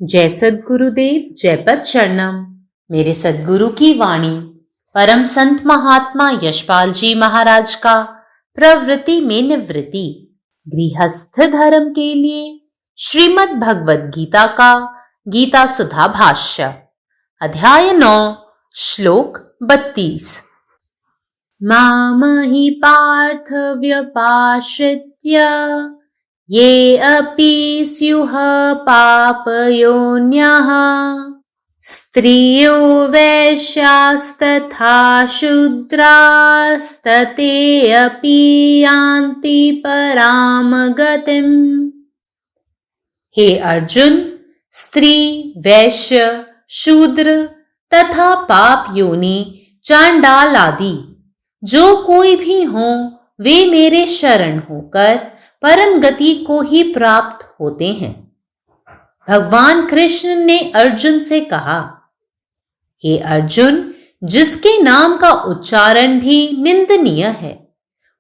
जय सद्गुरुदेव, जय पद शरणम। मेरे सद्गुरु की वाणी परम संत महात्मा यशपाल जी महाराज का प्रवृत्ति में निवृत्ति गृहस्थ धर्म के लिए श्रीमद् भगवद गीता का गीता सुधा भाष्य अध्याय 9 श्लोक 32। मामहि पार्थ व्यपाश्रित्य ये अपि स्युः पापयोन्यः स्त्रियो वैश्यास्तथा शूद्रास्तते अपि यान्ति पराम गतिम्। हे अर्जुन, स्त्री, वैश्य, शूद्र तथा पाप योनि, चांडाल आदि जो कोई भी हो, वे मेरे शरण होकर परम गति को ही प्राप्त होते हैं। भगवान कृष्ण ने अर्जुन से कहा, हे अर्जुन, जिसके नाम का उच्चारण भी निंदनीय है,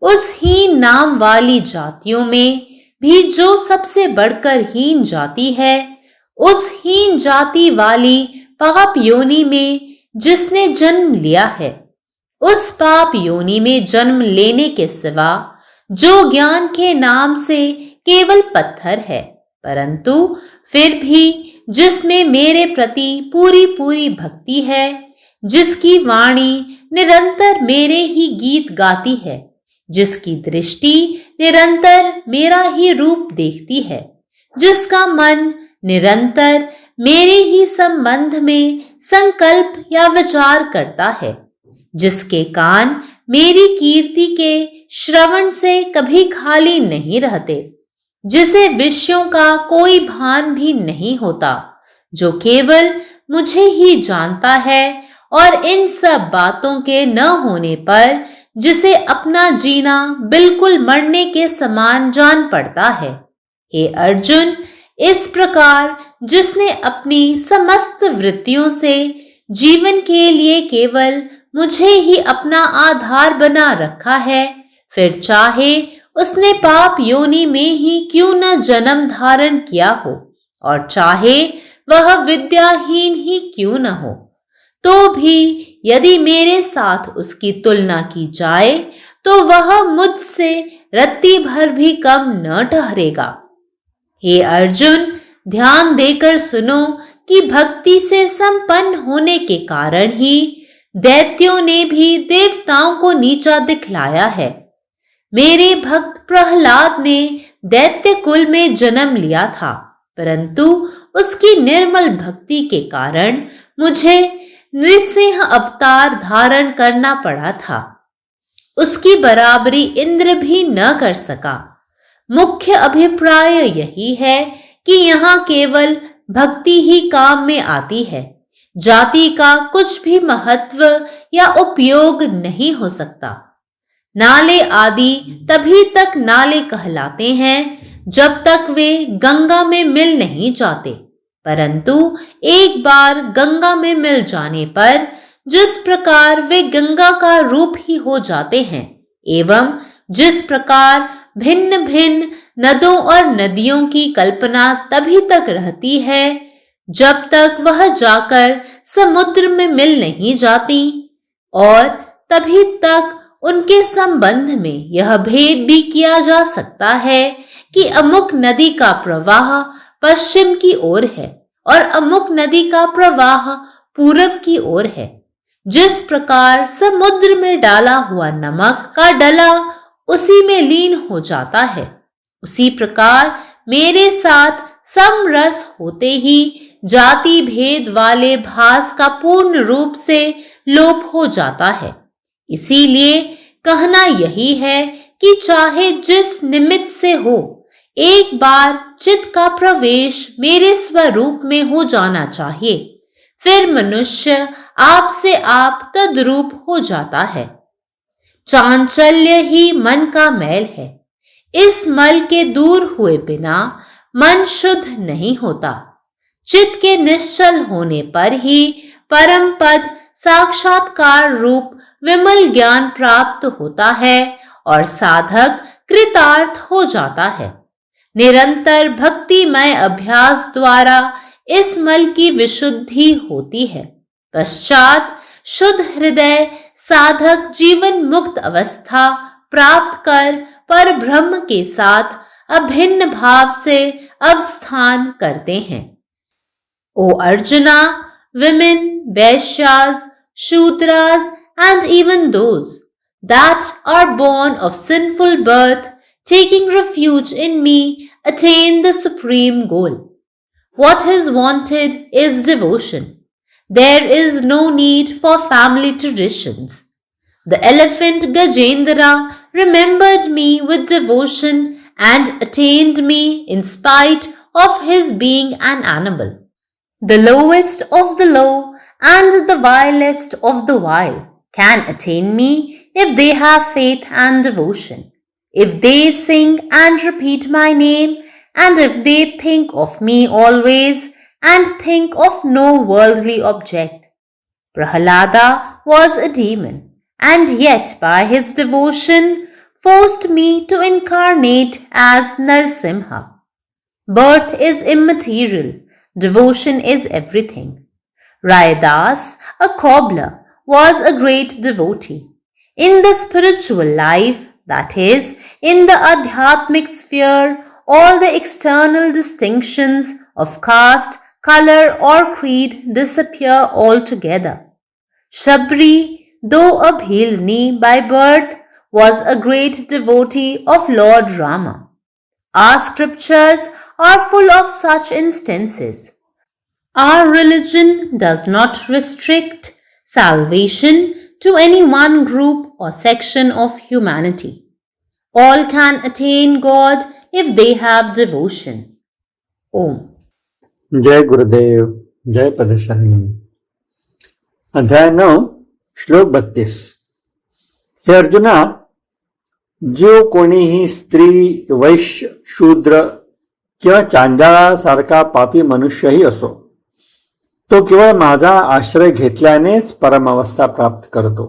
उस हीन नाम वाली जातियों में भी जो सबसे बढ़कर हीन जाति है, उस हीन जाति वाली पाप योनि में जिसने जन्म लिया है, उस पाप योनि में जन्म लेने के सिवा जो ज्ञान के नाम से केवल पत्थर है, परंतु फिर भी जिसमें मेरे प्रति पूरी पूरी भक्ति है, जिसकी वाणी निरंतर मेरे ही गीत गाती है, जिसकी दृष्टि निरंतर मेरा ही रूप देखती है, जिसका मन निरंतर मेरे ही संबंध में संकल्प या विचार करता है, जिसके कान मेरी कीर्ति के श्रवण से कभी खाली नहीं रहते, जिसे विषयों का कोई भान भी नहीं होता, जो केवल मुझे ही जानता है और इन सब बातों के न होने पर जिसे अपना जीना बिल्कुल मरने के समान जान पड़ता है। हे अर्जुन, इस प्रकार जिसने अपनी समस्त वृत्तियों से जीवन के लिए केवल मुझे ही अपना आधार बना रखा है, फिर चाहे उसने पाप योनि में ही क्यों न जन्म धारण किया हो और चाहे वह विद्याहीन ही क्यों न हो, तो भी यदि मेरे साथ उसकी तुलना की जाए तो वह मुझसे रत्ती भर भी कम न ठहरेगा। हे अर्जुन, ध्यान देकर सुनो कि भक्ति से संपन्न होने के कारण ही दैत्यों ने भी देवताओं को नीचा दिखलाया है। मेरे भक्त प्रहलाद ने दैत्य कुल में जन्म लिया था, परंतु उसकी निर्मल भक्ति के कारण मुझे नृसिंह अवतार धारण करना पड़ा था। उसकी बराबरी इंद्र भी न कर सका। मुख्य अभिप्राय यही है कि यहाँ केवल भक्ति ही काम में आती है। जाति का कुछ भी महत्व या उपयोग नहीं हो सकता। नाले आदि तभी तक नाले कहलाते हैं जब तक वे गंगा में मिल नहीं जाते, परंतु एक बार गंगा में मिल जाने पर जिस प्रकार वे गंगा का रूप ही हो जाते हैं, एवं जिस प्रकार भिन्न भिन्न नदों और नदियों की कल्पना तभी तक रहती है जब तक वह जाकर समुद्र में मिल नहीं जाती, और तभी तक उनके संबंध में यह भेद भी किया जा सकता है कि अमुक नदी का प्रवाह पश्चिम की ओर है और अमुक नदी का प्रवाह पूर्व की ओर है। जिस प्रकार समुद्र में डाला हुआ नमक का डला उसी में लीन हो जाता है, उसी प्रकार मेरे साथ समरस होते ही जाति भेद वाले भास का पूर्ण रूप से लोप हो जाता है। इसीलिए कहना यही है कि चाहे जिस निमित्त से हो, एक बार चित्त का प्रवेश मेरे स्वरूप में हो जाना चाहिए, फिर मनुष्य आप से आप तद्रूप हो जाता है। चांचल्य ही मन का मैल है। इस मल के दूर हुए बिना मन शुद्ध नहीं होता। चित्त के निश्चल होने पर ही परम पद साक्षात्कार रूप विमल ज्ञान प्राप्त होता है और साधक कृतार्थ हो जाता है। निरंतर भक्तिमय अभ्यास द्वारा इस मल की विशुद्धि होती है। पश्चात शुद्ध हृदय साधक जीवन मुक्त अवस्था प्राप्त कर पर ब्रह्म के साथ अभिन्न भाव से अवस्थान करते हैं। O Arjuna, women, Vaishyas, Shudras, and even those that are born of sinful birth, taking refuge in me, attain the supreme goal. What is wanted is devotion. There is no need for family traditions. The elephant Gajendra remembered me with devotion and attained me in spite of his being an animal. The lowest of the low and the vilest of the vile can attain me if they have faith and devotion, if they sing and repeat my name, and if they think of me always and think of no worldly object. Prahalada was a demon, and yet by his devotion forced me to incarnate as Narsimha. Birth is immaterial. Devotion is everything. Raidas, a cobbler, was a great devotee. In the spiritual life, that is, in the Adhyatmic sphere, all the external distinctions of caste, color, or creed disappear altogether. Shabri, though a Bhilni by birth, was a great devotee of Lord Rama. Our scriptures are full of such instances. Our religion does not restrict salvation to any one group or section of humanity. All can attain God if they have devotion. Om. जय गुरुदेव, जय पदशरणी. अध्याय 9, श्लोक 32. हे अर्जुना, जो कोणीही स्त्री, वैश्य, शूद्र किंवा चांडाळासारखा पापी मनुष्यही असो, तो केवळ माझा आश्रय घेतल्यानेच परमावस्था प्राप्त करतो.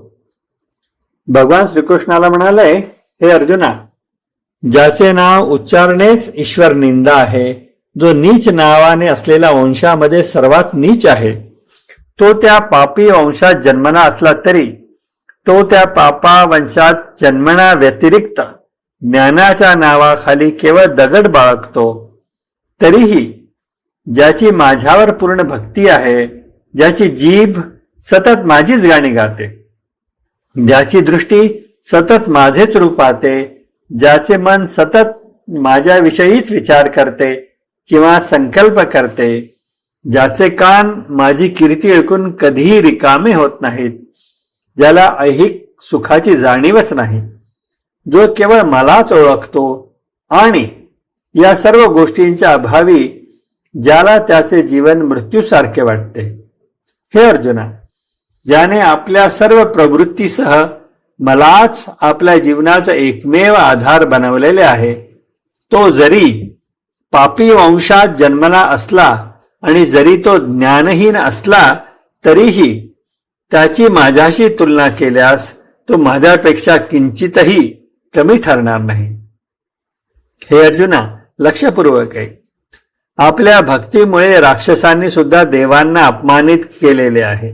भगवान श्रीकृष्णाला म्हणाले, हे अर्जुना, ज्याचे नाव उच्चारणेच ईश्वर निंदा आहे, जो नीच नावाने असलेल्या वंशामध्ये सर्वात नीच आहे, तो त्या पापी वंशात जन्मला असला तरी तो त्या पापा वंशात जन्मना व्यतिरिक्त ज्ञानाच्या नावाखाली केवळ दगड बाळगतो. तरीही ज्याची माझ्यावर पूर्ण भक्ती आहे, ज्याची जीभ सतत माझीच गाणी गाते, ज्याची दृष्टी सतत माझेच रूप पाहते, ज्याचे मन सतत माझ्याविषयीच विचार करते किंवा संकल्प करते, ज्याचे कान माझी कीर्ती ऐकून कधीही रिकामे होत नाहीत, ज्याला ऐहिक सुखाची जाणीवच नाही, जो केवळ मलाच ओळखतो आणि या सर्व गोष्टींच्या अभावी ज्याला त्याचे जीवन मृत्यूसारखे वाटते. हे अर्जुना, ज्याने आपल्या सर्व प्रवृत्तीसह मलाच आपल्या जीवनाचा एकमेव आधार बनवलेले आहे, तो जरी पापी वंशात जन्मला असला आणि जरी तो ज्ञानहीन असला तरीही त्याची माझ्याशी तुलना केल्यास तो माझ्यापेक्षा किंचितही कमी ठरणार नाही. हे अर्जुना, लक्षपूर्वक आहे. आपल्या भक्तीमुळे राक्षसांनी सुद्धा देवांना अपमानित केलेले आहे.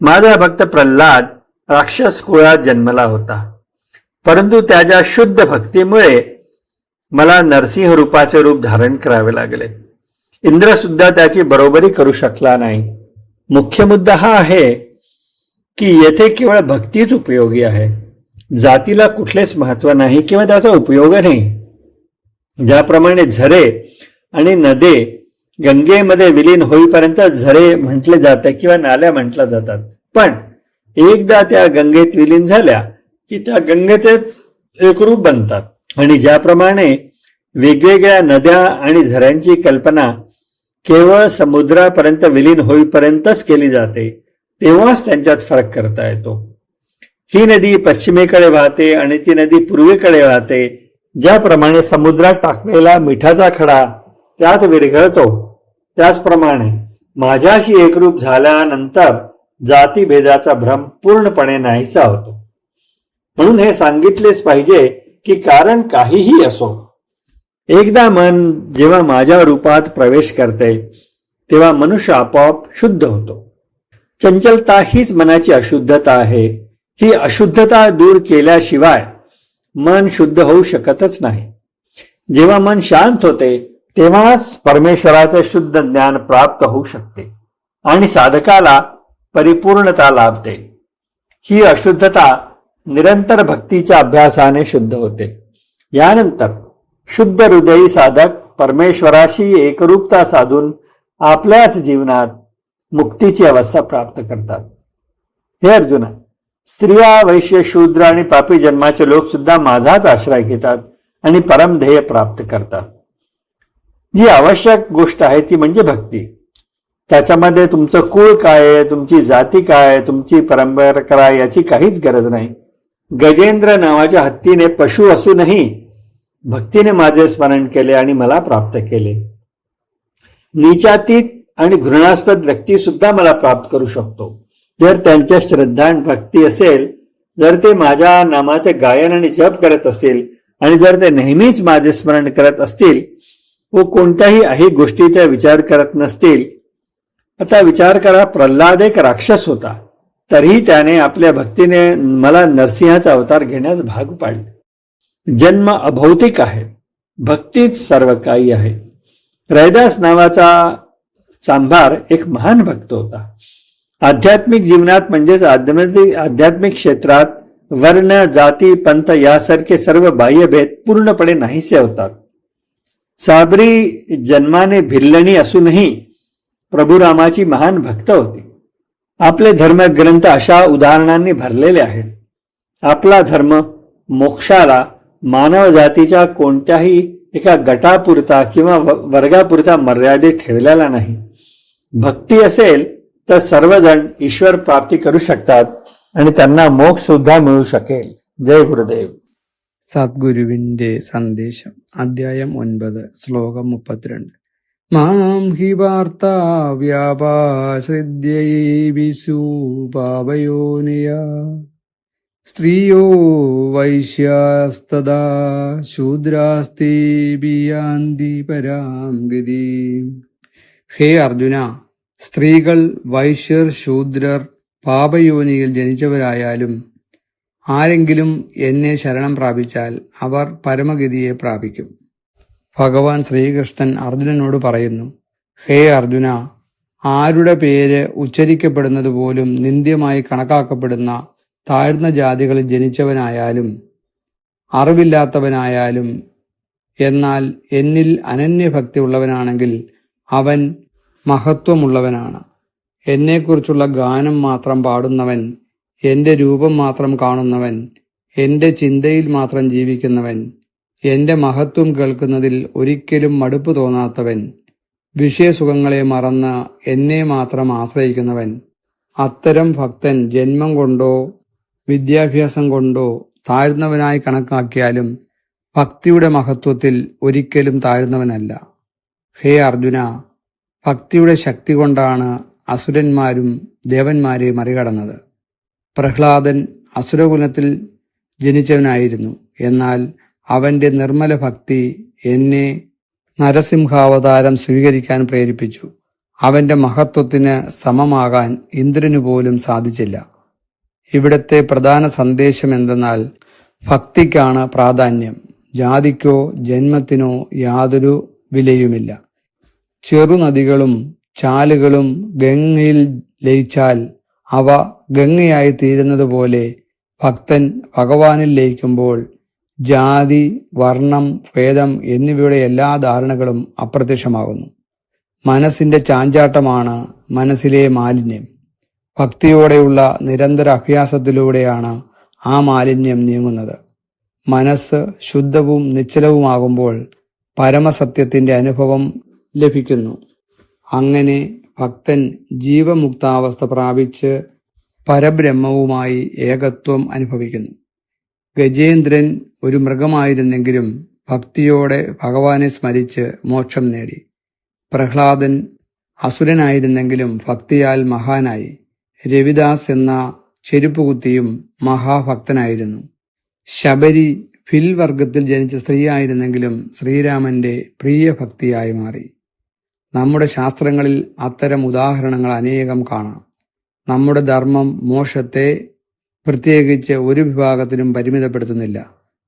माझा भक्त प्रल्हाद राक्षस कुळात जन्मला होता, परंतु त्याच्या शुद्ध भक्तीमुळे मला नरसिंह रूपाचे रूप धारण करावे लागले. इंद्र सुद्धा त्याची बरोबरी करू शकला नाही. मुख्य मुद्दा हा आहे की येथे केवळ भक्तीच उपयोगी आहे. जातीला कुठलेच महत्व नाही किंवा त्याचा उपयोग नाही. ज्याप्रमाणे झरे आणि नदे गंगेमध्ये विलीन होईपर्यंत झरे म्हटले जाते किंवा नाल्या म्हटल्या जातात, पण एकदा त्या गंगेत विलीन झाल्या की त्या गंगेचेच एक रूप बनतात. आणि ज्याप्रमाणे वेगवेगळ्या नद्या आणि झऱ्यांची कल्पना केवळ समुद्रापर्यंत विलीन होईपर्यंतच केली जाते, तेव्हाच त्यांच्यात फरक करता येतो. ही नदी पश्चिमेकडे वाहते आणि ती नदी पूर्वेकडे वाहते. ज्याप्रमाणे समुद्रात टाकलेला मिठाचा खडा त्यात विरघळतो, त्याचप्रमाणे माझ्याशी एकरूप झाल्यानंतर जातीभेदाचा भ्रम पूर्णपणे नाहीसा होतो. म्हणून हे सांगितलेच पाहिजे की कारण काहीही असो, एकदा मन जेव्हा माझ्या रूपात प्रवेश करते तेव्हा मनुष्य आपोआप शुद्ध होतो. चंचलता हीच मनाची अशुद्धता आहे. ही अशुद्धता दूर केल्याशिवाय मन शुद्ध होऊ शकतच नाही. जेव्हा मन शांत होते तेव्हाच परमेश्वराचे शुद्ध ज्ञान प्राप्त होऊ शकते आणि साधकाला परिपूर्णता लाभते. ही अशुद्धता निरंतर भक्तीच्या अभ्यासाने शुद्ध होते. यानंतर शुद्ध हृदयी साधक परमेश्वराशी एकरूपता साधून आपल्याच जीवनात मुक्तीची अवस्था प्राप्त करतात. हे अर्जुना, स्त्रिया, वैश्य, शूद्र आणि पापी जन्माचे लोक सुद्धा माझाच आश्रय घेतात आणि परमध्येय प्राप्त करतात. जी आवश्यक गोष्ट आहे ती म्हणजे भक्ती. त्याच्यामध्ये तुमचं कुळ काय आहे, तुमची जाती काय आहे, तुमची परंपरा याची काहीच गरज नाही. गजेंद्र नावाच्या हत्तीने पशु असूनही भक्तीने माझे स्मरण केले आणि मला प्राप्त केले. नीचातीत आणि घृणास्पद व्यक्ती सुद्धा मला प्राप्त करू शकतो जर त्यांच्या श्रद्धा आणि भक्ती असेल, जर ते माझ्या नामाचे गायन आणि जप करत असतील आणि जर ते नेहमीच माझे स्मरण करत असतील व कोणत्याही अही गोष्टीचा विचार करत नसतील. आता विचार करा, प्रल्हाद एक राक्षस होता, तरीही त्याने आपल्या भक्तीने मला नरसिंहाचा अवतार घेण्यास भाग पाडले. जन्म अभौतिक आहे, भक्तीच सर्व काही आहे. रैदास नावाचा चांभार एक महान भक्त होता. आध्यात्मिक जीवनात म्हणजेच आध्यात्मिक क्षेत्रात वर्ण, जाती, पंथ यासारखे सर्व बाह्यभेद पूर्णपणे नाहीसे होतात. साबरी जन्माने भिल्लणी असूनही प्रभू रामाची महान भक्त होती. आपले धर्मग्रंथ अशा उदाहरणांनी भरलेले आहेत. आपला धर्म मोक्षाला मानव जातीच्या कोणत्याही एका गटापुरता किंवा वर्गापुरता मर्यादित ठेवलेला नाही. भक्ती असेल तर सर्वजण ईश्वर प्राप्ती करू शकतात आणि त्यांना मोक्ष सुद्धा मिळू शकेल. जय गुरुदेव. സദ്ഗുരുവിന്റെ സന്ദേശം. അധ്യായം 9, ശ്ലോകം 32. മാം ഹി വാർത്താ വ്യാപാശ്രിദ്യൈ പാപയോനിയ സ്ത്രീയോ വൈശ്യാസ്തദാ ശൂദ്രാസ്തി ബിയാന്തി പരാം ഗതിം. ഹേ അർജുന, സ്ത്രീകൾ, വൈശ്യർ, ശൂദ്രർ, പാപയോനിയിൽ ജനിച്ചവരായാലും ആരെങ്കിലും എന്നെ ശരണം പ്രാപിച്ചാൽ അവർ പരമഗതിയെ പ്രാപിക്കും. ഭഗവാൻ ശ്രീകൃഷ്ണൻ അർജുനനോട് പറയുന്നു, ഹേ അർജുന, ആരുടെ പേര് ഉച്ചരിക്കപ്പെടുന്നത് പോലും നിന്ദ്യമായി കണക്കാക്കപ്പെടുന്ന താഴ്ന്ന ജാതികളിൽ ജനിച്ചവനായാലും അറിവില്ലാത്തവനായാലും എന്നാൽ എന്നിൽ അനന്യഭക്തി ഉള്ളവനാണെങ്കിൽ അവൻ മഹത്വമുള്ളവനാണ്. എന്നെക്കുറിച്ചുള്ള ഗാനം മാത്രം പാടുന്നവൻ, എന്റെ രൂപം മാത്രം കാണുന്നവൻ, എന്റെ ചിന്തയിൽ മാത്രം ജീവിക്കുന്നവൻ, എന്റെ മഹത്വം കേൾക്കുന്നതിൽ ഒരിക്കലും മടുപ്പ് തോന്നാത്തവൻ, വിഷയസുഖങ്ങളെ മറന്ന് എന്നെ മാത്രം ആശ്രയിക്കുന്നവൻ, അത്തരം ഭക്തൻ ജന്മം കൊണ്ടോ വിദ്യാഭ്യാസം കൊണ്ടോ താഴ്ന്നവനായി കണക്കാക്കിയാലും ഭക്തിയുടെ മഹത്വത്തിൽ ഒരിക്കലും താഴ്ന്നവനല്ല. ഹേ അർജുന, ഭക്തിയുടെ ശക്തി കൊണ്ടാണ് അസുരന്മാരും ദേവന്മാരെ മറികടന്നത്. പ്രഹ്ലാദൻ അസുരകുലത്തിൽ ജനിച്ചവനായിരുന്നു. എന്നാൽ അവന്റെ നിർമ്മല ഭക്തി എന്നെ നരസിംഹാവതാരം സ്വീകരിക്കാൻ പ്രേരിപ്പിച്ചു. അവന്റെ മഹത്വത്തിന് സമമാകാൻ ഇന്ദ്രനു പോലും സാധിച്ചില്ല. ഇവിടത്തെ പ്രധാന സന്ദേശം എന്തെന്നാൽ ഭക്തിക്കാണ് പ്രാധാന്യം. ജാതിക്കോ ജന്മത്തിനോ യാതൊരു വിലയുമില്ല. ചെറുനദികളും ചാലുകളും ഗംഗയിൽ ലയിച്ചാൽ അവ ഗംഗയായി തീരുന്നത് പോലെ ഭക്തൻ ഭഗവാനിൽ ലയിക്കുമ്പോൾ ജാതി, വർണ്ണം, ഭേദം എന്നിവയുടെ എല്ലാ ധാരണകളും അപ്രത്യക്ഷമാകുന്നു. മനസ്സിന്റെ ചാഞ്ചാട്ടമാണ് മനസ്സിലെ മാലിന്യം. ഭക്തിയോടെയുള്ള നിരന്തര അഭ്യാസത്തിലൂടെയാണ് ആ മാലിന്യം നീങ്ങുന്നത്. മനസ്സ് ശുദ്ധവും നിശ്ചലവുമാകുമ്പോൾ പരമസത്യത്തിന്റെ അനുഭവം ലഭിക്കുന്നു. അങ്ങനെ ഭക്തൻ ജീവമുക്താവസ്ഥ പ്രാപിച്ച് പരബ്രഹ്മവുമായി ഏകത്വം അനുഭവിക്കുന്നു. ഗജേന്ദ്രൻ ഒരു മൃഗമായിരുന്നെങ്കിലും ഭക്തിയോടെ ഭഗവാനെ സ്മരിച്ച് മോക്ഷം നേടി. പ്രഹ്ലാദൻ അസുരനായിരുന്നെങ്കിലും ഭക്തിയാൽ മഹാനായി. രവിദാസ് എന്ന ചെരുപ്പുകുത്തിയും മഹാഭക്തനായിരുന്നു. ശബരി ഫിൽ വർഗത്തിൽ ജനിച്ച സ്ത്രീയായിരുന്നെങ്കിലും ശ്രീരാമന്റെ പ്രിയ ഭക്തിയായി മാറി. നമ്മുടെ ശാസ്ത്രങ്ങളിൽ അത്തരം ഉദാഹരണങ്ങൾ അനേകം കാണാം. നമ്മുടെ ധർമ്മം മോക്ഷത്തെ പ്രത്യേകിച്ച് ഒരു വിഭാഗത്തിനും പരിമിതപ്പെടുത്തുന്നില്ല.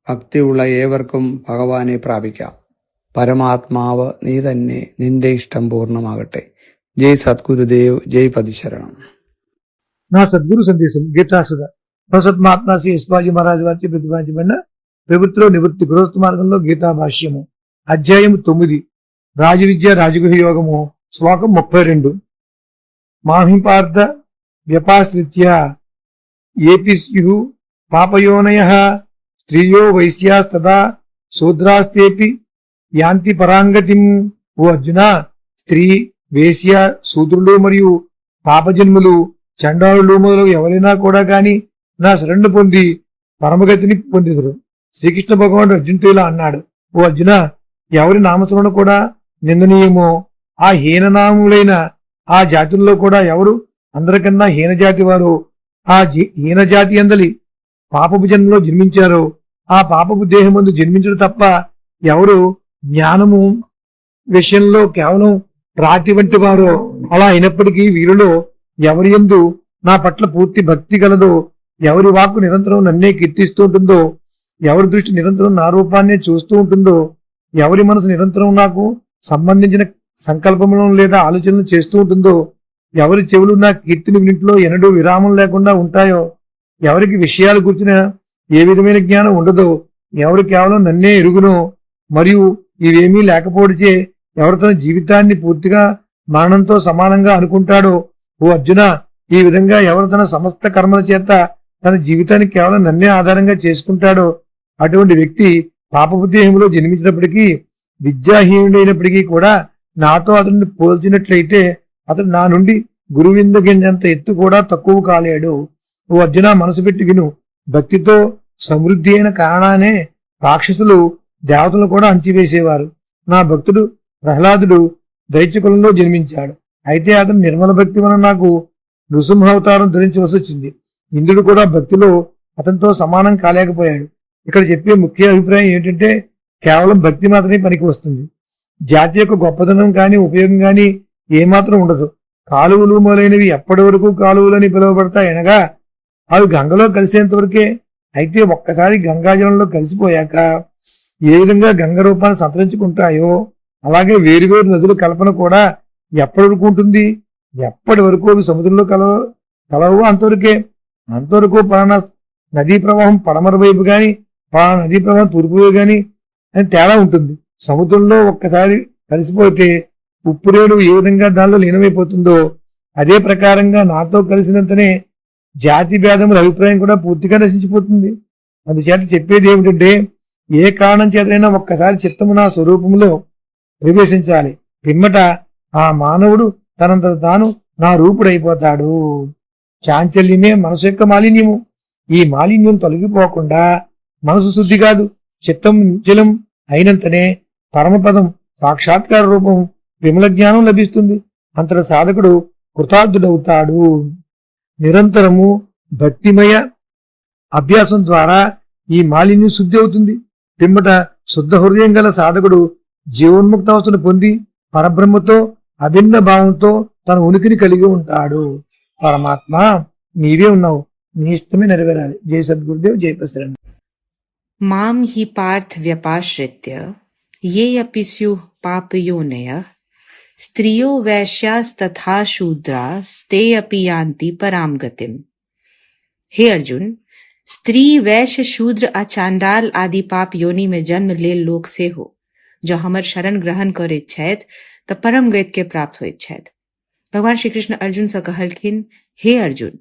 ഭക്തിയുള്ള ഏവർക്കും ഭഗവാനെ പ്രാപിക്കാം. പരമാത്മാവ് നീ തന്നെ, നിന്റെ ഇഷ്ടം പൂർണ്ണമാകട്ടെ. ജയ് സദ്ഗുരുദേവ്, ജയ് పదిశరణం. నా సద్గురు సందేశం గీతాసుధ భగవత్ మహాత్మా శ్రీ యశ్వాజీ మహారాజు వారికి ప్రతిపాదించబడిన ప్రవృత్తిలో నివృత్తి గృహస్థ మార్గంలో గీతా భాష్యము అధ్యాయం 9 రాజవిద్య రాజగృహ యోగము శ్లోకం 32. మాహిపార్థ వ్యపాశ్రిత్య ఏపి స్యు పాపయోనయః స్త్రియో వైశ్యాస్తదా శూద్రాస్తేపి యాంతి పరాంగతిం. ఓ అర్జున, స్త్రీ, వేశ్య, శూద్రులు మరియు పాపజన్ములు, చండాలులు మొదలగు ఎవరైనా కూడా గాని నా శరణు పొంది పరమగతిని పొందిదురు. శ్రీకృష్ణ భగవానుడు అర్జునుతో ఇలా అన్నాడు: ఓ అర్జున, ఎవరి నామస్మరణ కూడా నిందనీయమో ఆ హీననాములైన ఆ జాతుల్లో కూడా ఎవరు అందరికన్నా హీనజాతి వారు ఆ హీనజాతి అందలి పాపపు జన్మలో జన్మించారో ఆ పాపపు దేహమందు జన్మించడం తప్ప ఎవరు జ్ఞానము విషయంలో కేవలం రాతి వంటి వారో, అలా అయినప్పటికీ వీరిలో ఎవరి యందు నా పట్ల పూర్తి భక్తి గలదో, ఎవరి వాక్కు నిరంతరం నన్నే కీర్తిస్తూ ఉంటుందో, ఎవరి దృష్టి నిరంతరం నా రూపాన్నే చూస్తూ ఉంటుందో, ఎవరి మనసు నిరంతరం నాకు సంబంధించిన సంకల్పములను లేదా ఆలోచనలు చేస్తూ ఉంటుందో, ఎవరి చెవులు నా కీర్తిని వినింట్లో ఎన్నడూ విరామం లేకుండా ఉంటాయో, ఎవరికి విషయాలు గురించిన ఏ విధమైన జ్ఞానం ఉండదో, ఎవరు కేవలం నన్నే ఎరుగునో మరియు ఇవేమీ లేకపోవడిచే ఎవరు తన జీవితాన్ని పూర్తిగా మరణంతో సమానంగా అనుకుంటాడో, ఓ అర్జున, ఈ విధంగా ఎవరు తన సమస్త కర్మల చేత తన జీవితాన్ని కేవలం నన్నే ఆధారంగా చేసుకుంటాడో అటువంటి వ్యక్తి పాపపు దేహంలో జన్మించినప్పటికీ, విద్యాహీనుడైనప్పటికీ కూడా నాతో అతన్ని పోల్చినట్లయితే అతడు నా నుండి గురువిందగింజంత ఎత్తు కూడా తక్కువ కాలేడు. ఓ అర్జున, మనసు పెట్టి విను. భక్తితో సమృద్ధి అయిన కారణానే రాక్షసులు దేవతలు కూడా అంచివేసేవారు. నా భక్తుడు ప్రహ్లాదుడు దైత్యకులంలో జన్మించాడు. అయితే అతను నిర్మల భక్తి వలన నాకు నృసింహావతారం ధరించవలసి వచ్చింది. ఇంద్రుడు కూడా భక్తిలో అతనితో సమానం కాలేకపోయాడు. ఇక్కడ చెప్పే ముఖ్య అభిప్రాయం ఏంటంటే, కేవలం భక్తి మాత్రమే పనికి వస్తుంది. జాతి యొక్క గొప్పదనం కానీ ఉపయోగం కానీ ఏమాత్రం ఉండదు. కాలువలు మొదలైనవి ఎప్పటి వరకు కాలువలని పిలువబడతాయి అనగా అవి గంగలో కలిసేంత వరకే. అయితే ఒక్కసారి గంగాజలంలో కలిసిపోయాక ఏ విధంగా గంగ రూపాన్ని సంతరించుకుంటాయో అలాగే వేరువేరు నదుల కల్పన కూడా ఎప్పటి వరకు ఉంటుంది? ఎప్పటి వరకు అవి సముద్రంలో కలవు అంతవరకే. అంతవరకు పలానా నదీ ప్రవాహం పడమర వైపు గాని పలానా నదీ ప్రవాహం తూర్పు వైపు గాని అని తేడా ఉంటుంది. సముద్రంలో ఒక్కసారి కలిసిపోతే ఉప్పురేడు ఏ విధంగా దానిలో లీనమైపోతుందో అదే ప్రకారంగా నాతో కలిసినంతనే జాతి భేదముల అభిప్రాయం కూడా పూర్తిగా నశించిపోతుంది. అందుచేత చెప్పేది ఏమిటంటే, ఏ కారణం చేతనైనా ఒక్కసారి చిత్తము నా స్వరూపంలో ప్రవేశించాలి. పిమ్మట ఆ మానవుడు తనంతట తాను నా రూపుడైపోతాడు. చాంచల్యమే మనసు యొక్క మాలిన్యము. ఈ మాలిన్యం తొలగిపోకుండా మనసు శుద్ధి కాదు, చిత్తం నిశ్చలం అయినంతనే పరమపదం సాక్షాత్కార రూపం విమల జ్ఞానం లభిస్తుంది. అంతట సాధకుడు కృతార్థుడవుతాడు. నిరంతరము భక్తిమయ అభ్యాసం ద్వారా ఈ మాలిన్యం శుద్ధి అవుతుంది. పిమ్మట శుద్ధ హృదయం గల సాధకుడు జీవోన్ముక్తావస్థను పొంది పరబ్రహ్మతో అభిన్న భావంతో తన ఉనికిని కలిగి ఉంటాడు. పరమాత్మ నీవే ఉన్నావు, నీ ఇష్టమే నెరవేరాలి. జై సద్గురుదేవ్, జై ప్రసరణ. మాం హి పార్థ వ్యపాశ్రిత్య ये अपि स्युः पापयोनयः स्त्रियो वैश्यास्तथा शूद्रास्ते अपि यान्ति पराम गतिम्. हे अर्जुन, स्त्री, वैश्य, शूद्र आ चांडाल आदि पाप योनि में जन्म लेल लोक से हो जो हमर शरण ग्रहण करैत छथि त परम गति के प्राप्त होइत छथि. भगवान श्री कृष्ण अर्जुन से कहलखिन, हे अर्जुन,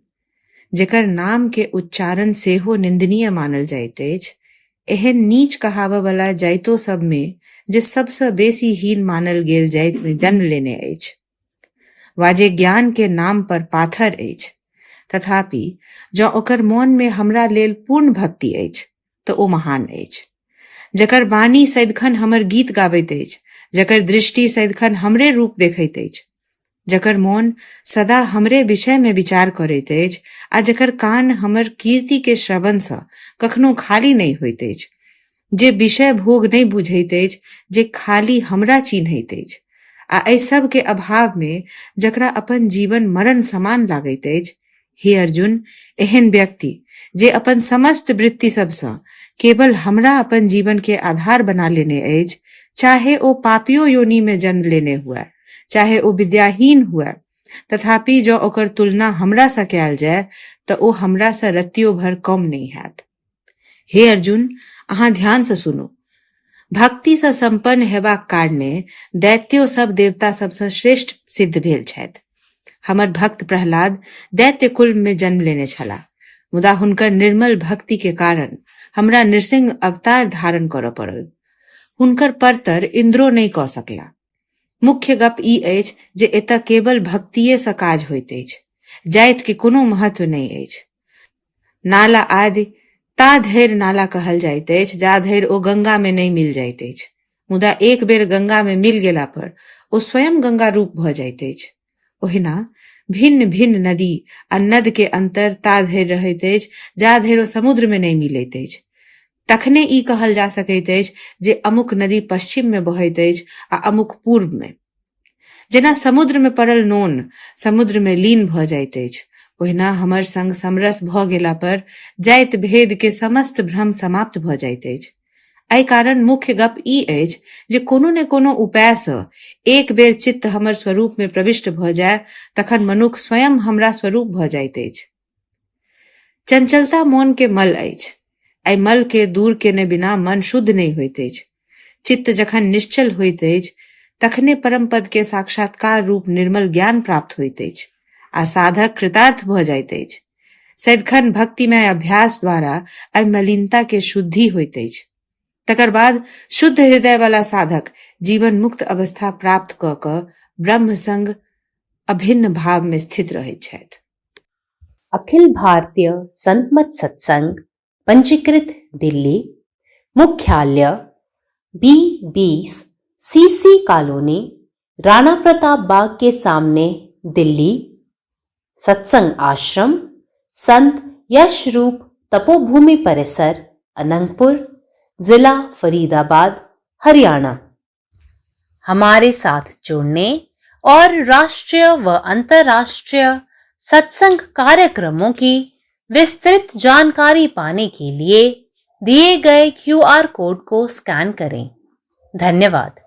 जेकर नाम के उच्चारण सेहो निंदनीय मानल जाइत अछि, एहन नीच कहावा वाला जाइतो सब में जे सबसे बेसी हीन मानल गेल जाइत में जन्म लेने अछि, वा जे ज्ञान के नाम पर पाथर अछि, तथापि जँ ओकर मन में हमरा लेल पूर्ण भक्ति अछि तो ओ महान अछि. जकर वाणी सदिखन हमर गीत गाबैत अछि, जकर दृष्टि सदिखन हमरे रूप देखैत अछि, जकर मन सदा हमरे विषय में विचार करैत अछि, आ जकर कान हमर कीर्ति के श्रवण सँ कखनो खाली नहीं होइत अछि, जे विषय भोग नहीं बुझैत अछि, जे खाली हमरा चिन्हैत अछि, आ एहि सब के अभाव में जकरा अपन जीवन मरण समान लागैत अछि, हे अर्जुन, एहन व्यक्ति जे अपन समस्त वृत्ति सबसँ केवल हमरा अपन जीवन के आधार बना लेने अछि, चाहे ओ पापियो योनि में जन्म लेने हुए, चाहे ओ विद्याहीन हुए, तथापि जो ओकर तुलना हमरा सँ कयल जाय तऽ ओ हमरा सँ रत्तियो भर कम नहीं हैत। हे अर्जुन, अहाँ ध्यान से सुनू। भक्ति से संपन्न हेबाक कारणे दैत्यो सब देवता सबसँ श्रेष्ठ सिद्ध भेल छथि। हमर भक्त प्रहलाद दैत्य कुल में जन्म लेने छलाह, मुदा हुनकर निर्मल भक्ति के कारण हमरा नृसिंह अवतार धारण करऽ पड़ल। हुनकर परतर इंद्रो नहीं कऽ सकला। मुख्य गप ई अछि जे एतऽ केवल भक्तिये सँ काज होइत अछि, जाइत के कोनो महत्व नहीं अछि। नाला आदि ता धैर्य नाला कहल जाइत अछि जा धैर्य ओ गंगा में नहीं मिल जाइत अछि, मुदा एक बेर गंगा में मिल गेला पर ओ स्वयं गंगा रूप भऽ जाइत अछि। ओहिना भिन्न भिन्न नदी आ नद के अंतर ता धैर्य रहैत अछि जा धैर्य ओ समुद्र में नहीं मिलैत अछि। तखने ई कहल जा सकैत अछि जे अमुक नदी पश्चिम में बहैत अछि आ अमुक पूर्व में। जेना समुद्र में पड़ल नोन समुद्र में लीन भऽ जाइत अछि, ओहिना हमर संग समरस भऽ गेला पर जाइत भेद के समस्त भ्रम समाप्त भऽ जाइत अछि। एहि कारण मुख्य गप ई अछि जे कोनो ने कोनो उपाय सँ एक बेर चित्त हमर स्वरूप में प्रविष्ट भऽ जाय तखन मनुख स्वयं हमरा स्वरूप भऽ जाइत अछि। चंचलता मोन के मल अछि। एहि मल के दूर केने बिना मन शुद्ध नहीं होइत अछि। चित्त जखन निश्चल होइत अछि तखने परम पद के साक्षात्कार रूप निर्मल ज्ञान प्राप्त होइत अछि आ साधक कृतार्थ भऽ जाइत अछि। सदिखन भक्तिमय अभ्यास द्वारा एहि मलिनता के शुद्धि होइत अछि। तकर बाद शुद्ध हृदय वाला साधक जीवन मुक्त अवस्था प्राप्त कऽ कऽ ब्रह्म संग अभिन्न भाव में स्थित रहैत छथि। अखिल भारतीय संत मत सत्संग पंजीकृत दिल्ली, मुख्यालय B20 CC colony, Rana Pratap Bagh के सामने, दिल्ली। सत्संग आश्रम संत यश रूप तपोभूमि परिसर, अनंगपुर, जिला फरीदाबाद, हरियाणा। हमारे साथ जुड़ने और राष्ट्रीय व अंतर्राष्ट्रीय सत्संग कार्यक्रमों की विस्तृत जानकारी पाने के लिए दिए गए QR कोड को स्कैन करें। धन्यवाद।